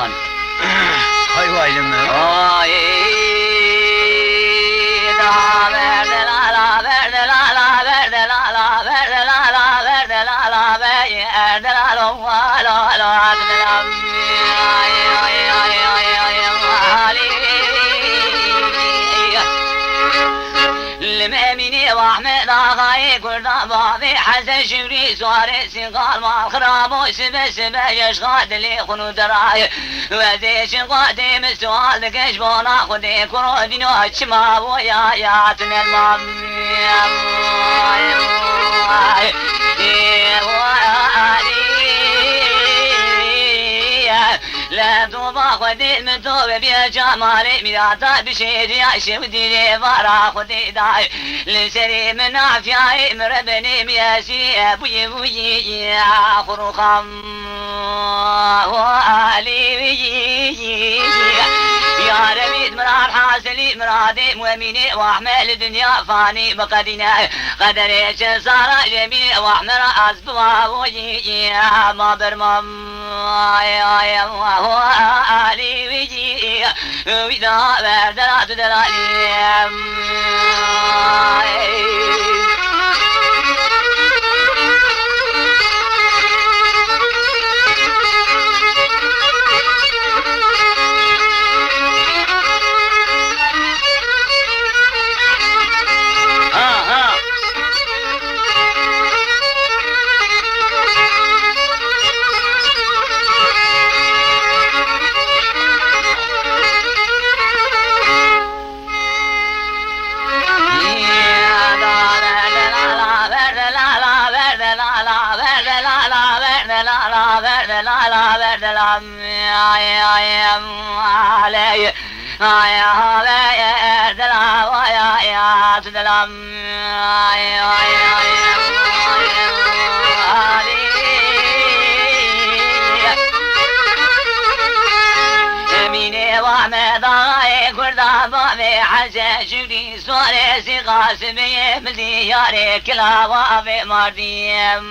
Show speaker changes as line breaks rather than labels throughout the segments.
خان
هاي واي لما
المأميني واحمد آغاي قرد بابي حسن شبري سواري سنقال ما الخراب سبا يشغاد لي خنو دراي وزي شنقادي مسوال دكش بونا خدي كرودين وشما ويا ياتنا لا توبا خدي متوب بيا جمالي مياتا بشيري شودي لي فرا خدي داي لسري من عفياي مربني مياسي ابوي بوي يا خروخم وعلي يا رميد مراد حاسلي مرادي مؤمني واحمل الدنيا فاني بقدنا قدري صار جميل واحمر اسبوا وجي يا ما برمم يا هو علي وجي وإذا بردرات دلالي شوري سواري سيقاس بيمزي ياري كلا وافي مرديم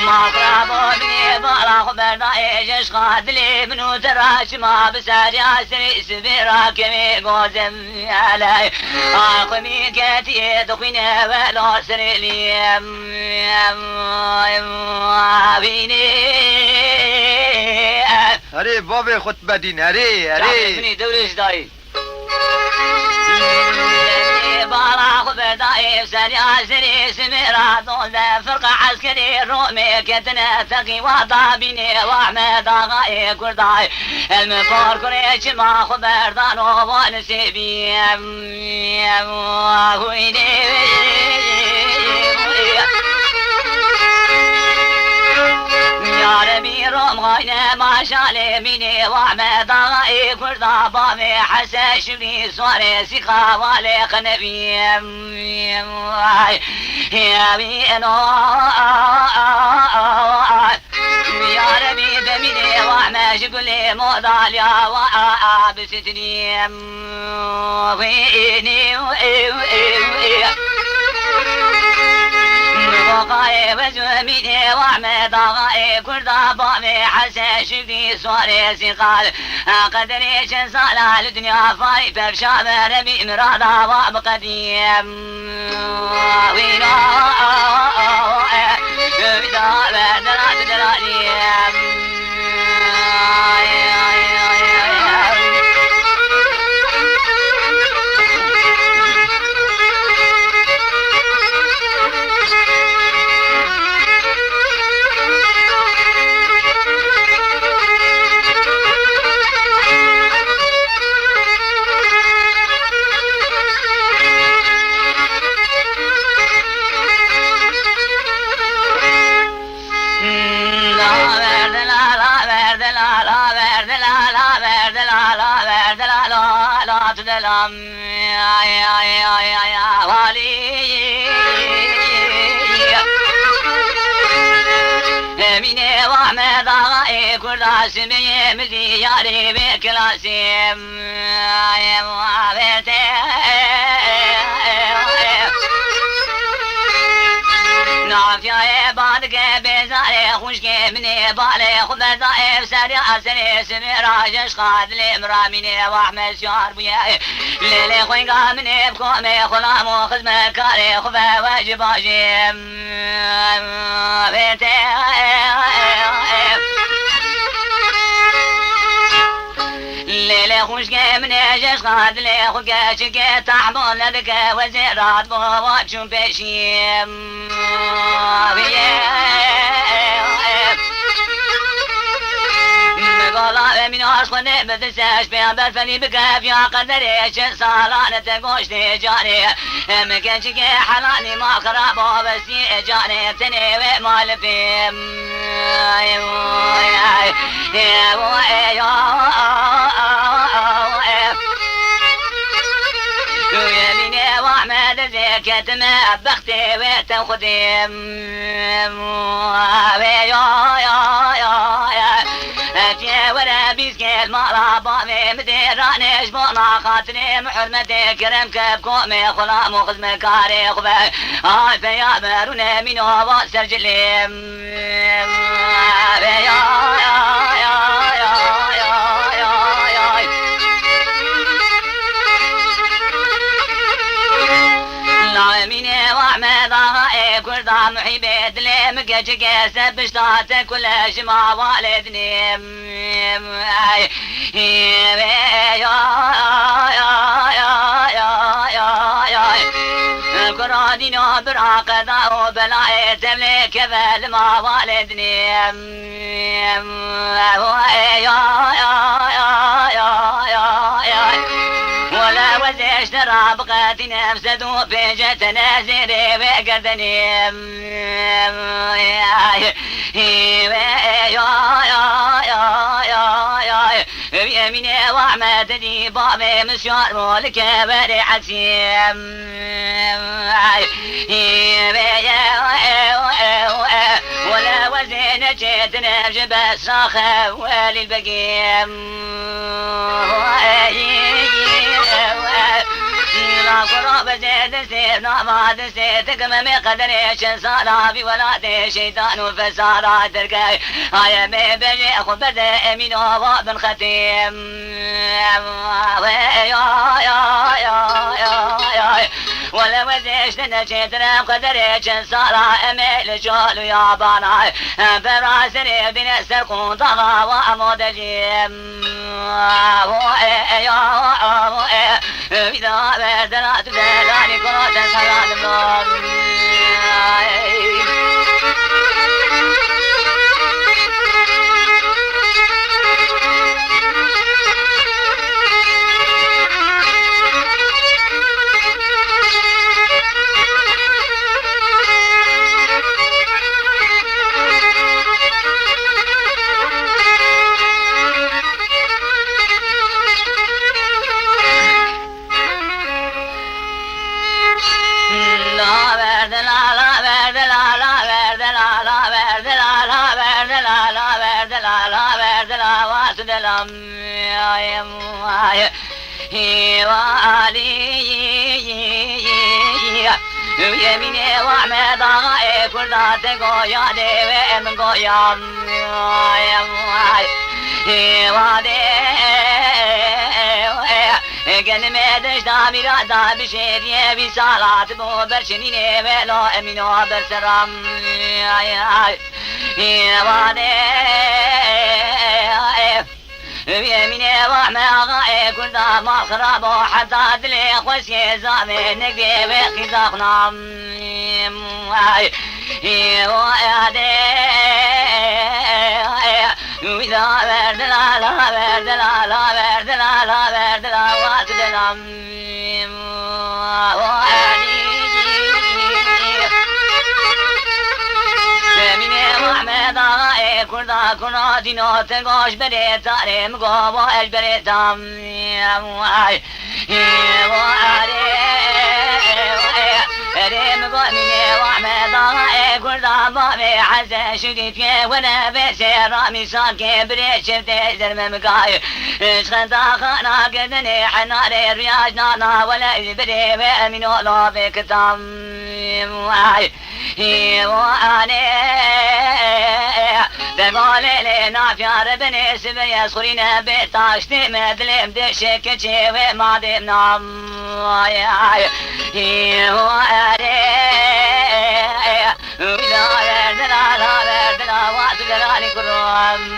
ما قرابوني بلا خبر دايش قادلي منو تراش ما بساري عسري سبيرا كمي قوزم علي آقمي كاتي دخيني ولا سري لي
هري بابي خطبة دين هري
مني دولش داي بالا خبر دايف سري عسري سميرا دون فرقة عسكري رومي كتنا تقي وطابيني واحمد آغاي كرداي المفار كريش ما خبر دانو وانسيبي يا ربي روم غاينا ما شالي مني واحمد آغاي كردا بامي حسن شبري سواري سيخا والي خنبي يا بينو يا ربي دميني واحمد شقلي موضال يا وابستني ويني وقاي وزميني واحمد آغاي كردا بامي حسن شبري سواري سيقال قدري شنصالة الدنيا فاي برشاب ربي مرادا وابقديم وينا ويدا بردرات دلاليم ميني واحمد آغاي كردا سمي مزي ياري بكلاسيم وافيا بعدك بزاري خوشك مني بالي خبزائي سريع سري سمير شخاد لمراميني واحمد شعر بياي ليلي خوي قامني بكومي خلام وخزمة كاري خفا واجب عجيم بيتي ليلي خوشك مني شخاد لي خوكا شكي تحبون لدك وزيرات بواتشو بشيم قال من عشقني بتساش بيا بالفني بكاف يا قدري صالانة تقوش تجاري مكانشك حلاني ما خرابه بس جاري تني مال فيم ويميني واحمد زيكت ما بختي وتاخدي يا ولا بيسكيل مرابا مديرانيش بونا خاطري محرمتي كرمك بكومي خلام وخزم كاري خبا هاي فيا باروني منو واسر جليم العالمين واحمد هاي كل ضام حبيت لي مكجك سبشتات كل جمع والدني كرادينو براقدا وبلاي تملي كفل ما والدني ولا وزيش ترى بقات نفسدو في جتنا زيري وقردني بيميني واحمد دي بابي مسيار مولك بري حسيم ولا وزين جيت نرجب الصاخة ولي البقيم لا قرب زيد سير نعماد سير تقم قدريش صلابي ولا دي شيطان وفسارات تركي هيا بيجي اخو بدا امين وابن ختيم ولا وزيش نجيت راب قدريش صلا اميل جول يا بانا براسني بن سرقون طغى وامود جيم إذا بدرت بداني كروت سلام الله يميني واحمد غاي كل ذات قويا دي من قويا قال ميدش دامي رادا بشيري بسالات بو برشنيني ولو امينو برسرام بيميني واحمد غاي كل ذا ما خرابو حتى دلي خوشي زامي نقدي بيخي زاقنام وإذا بردلا لا بردلا لا بردلا لا بردلا واتدلام بيميني واحمد غاي كل ذا كنا دينو تنقوش بريتاري مقوبو اش بريتام ريم قومي واحمد غاي كل ذا بابي حزة شديد وانا بسير رامي صاكي بريش شفتي زرم مقاي شخنتا خانا قدني حناري رياج نانا ولا يبري وامنو لو بكتام واني تقول لنا في ربنا سبيا صورينا بتاشت مدلم دشك شوي ما دمنا واني لا بردنا لا بردنا واتدنا لكرام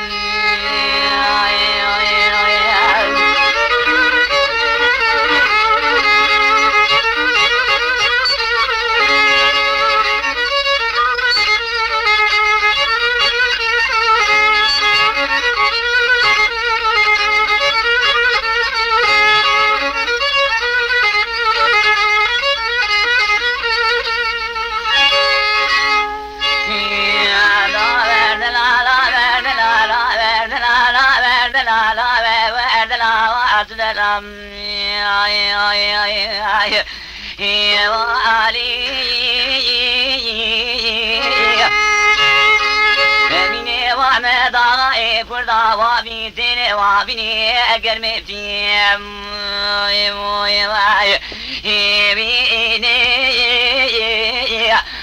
فردا وابيتني وابني اگر مفتيم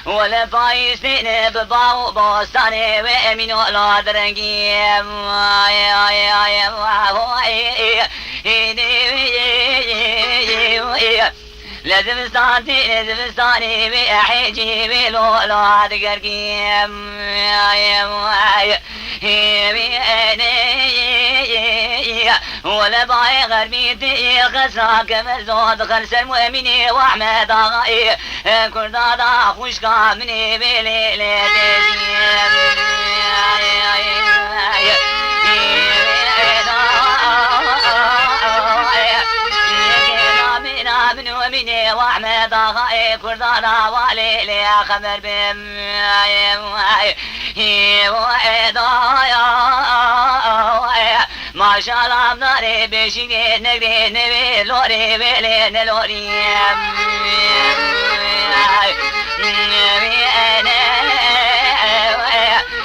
ولا بايسني بباو بوستاني وامين ولا درنجيم لازم ستاني بحجي بلولا دقرقيم ولا باي غربيتي خساك مزود خلص المؤمنين واحمد اغاي كل دادا خوش كامني بليلة من ومني واحمد اغاي كل دادا وليلة خبر بم ما شاء الله ناري بشيء نقري نبي لوري بلين لوري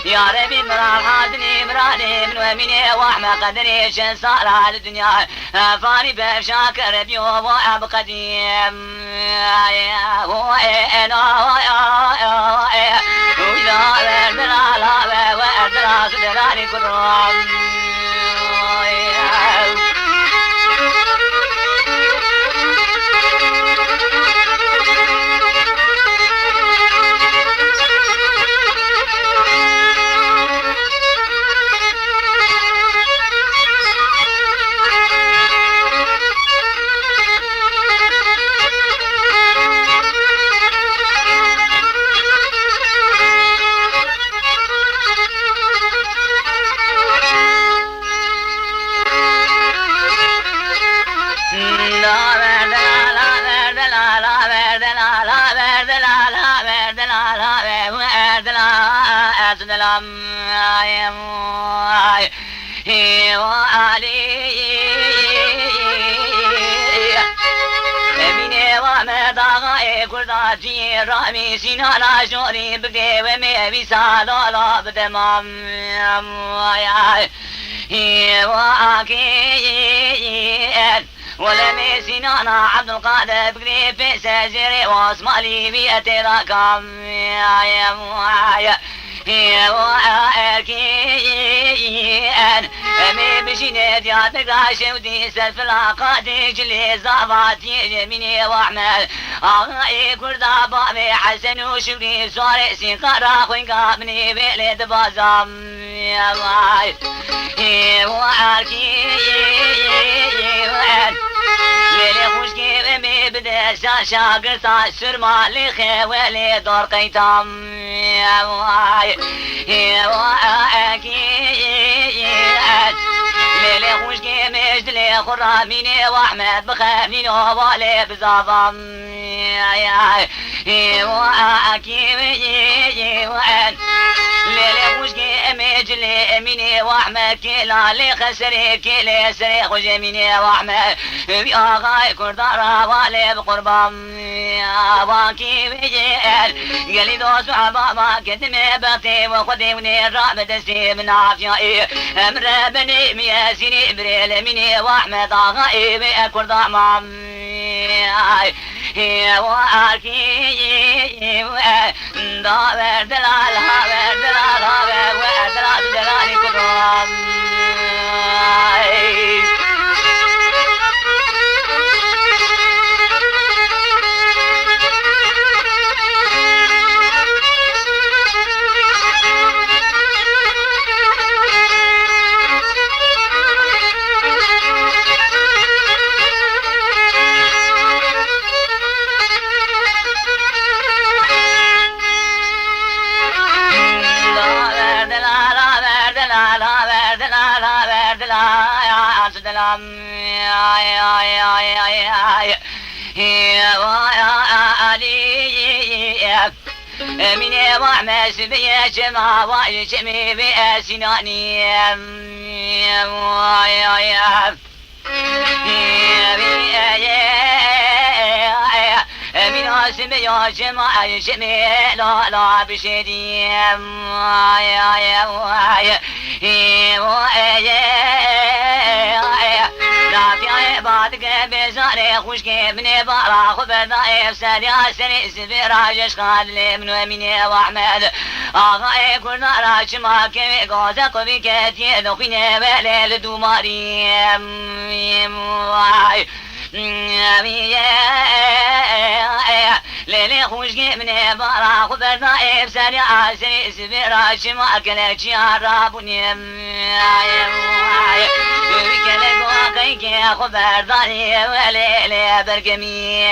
يا ربي مرار حادني مراني من ومني واحمى قدري شن صار على الدنيا فاني بشاكر بيوم واب قديم رامي سينانا شوري بقي ومي بيسالا لا بدمام ولا ميسينانا عبد القادر بقي في سازري واسمالي بيأتي رقم أمي بشيني دياتك عشودي سلف العقادي جلي زعباتي جميني وأحمد أغاي كردا بابي حسن وشكري سواري سيقارا خوين قابني بيلد بازام وعاركي يلي خوشكي بمي بدا شاقر ساسر مالي خيوالي دور قيتام ليلي خوشكي مجدلي خراميني واحمد بخافني ووالي بزافام ليلي خوشكي مجدلي اميني واحمد كلا لي خسري كلا سري خوش اميني واحمد بياغاي كردارا والي بقربام واكي بجيل قالي دوس وعبابا كتمي بطي وخدي ونير بدستي من عافيائي امر بني مياسيني بريل مني واحمد اغاي بكردا مام واركي دا وردلال ها وردلال ها وردلال دلالي كرام من وعمس بيجمع وجمي بأسناني من اسم يا جماعة جميع لا بشدي رافع بعدك بزاري خوشك ابن بارا خبر سريع سري سبراج اشخال من ومن واحمد آغاي كرنا راج ما كمي غازق بكتي دخين بليل دوماري ليلي خوشك ابن بارا خبر سريع سري سبراج ما كلتي عرابني كي خبر داري وليلي برقمي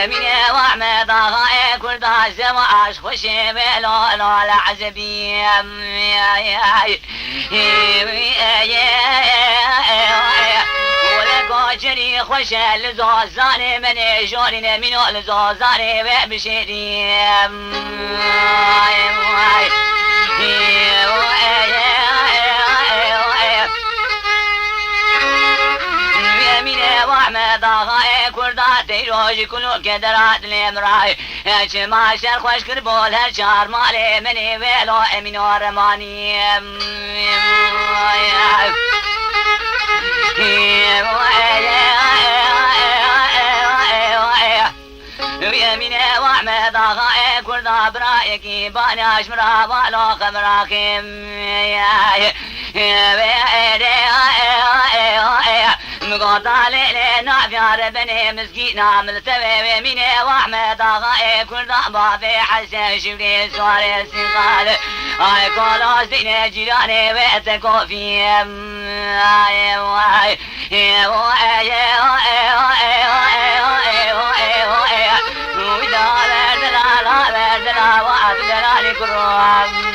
من وعمد غاي كل داس وعاش خوشي بلا لا عزبي جري خوش الزوزاني من جوري من الزوزاني بشري وعمد غاي كردات روج كلو كدرات الامراي ما شر خوش كربول هالشهر مالي مني ويلو امين ورماني يمين وعمد غاي كردا برايكي باناش مرابا لو خمراكم مقاطع ليلي نافيار بني مسكينة ملتوي يمين وعمد غاي كردا بابي حسن شبري سواري السنقال اي كولا زين جيراني ويتكو فيهم وإذا لا لا لا لا لا لا لا لا لا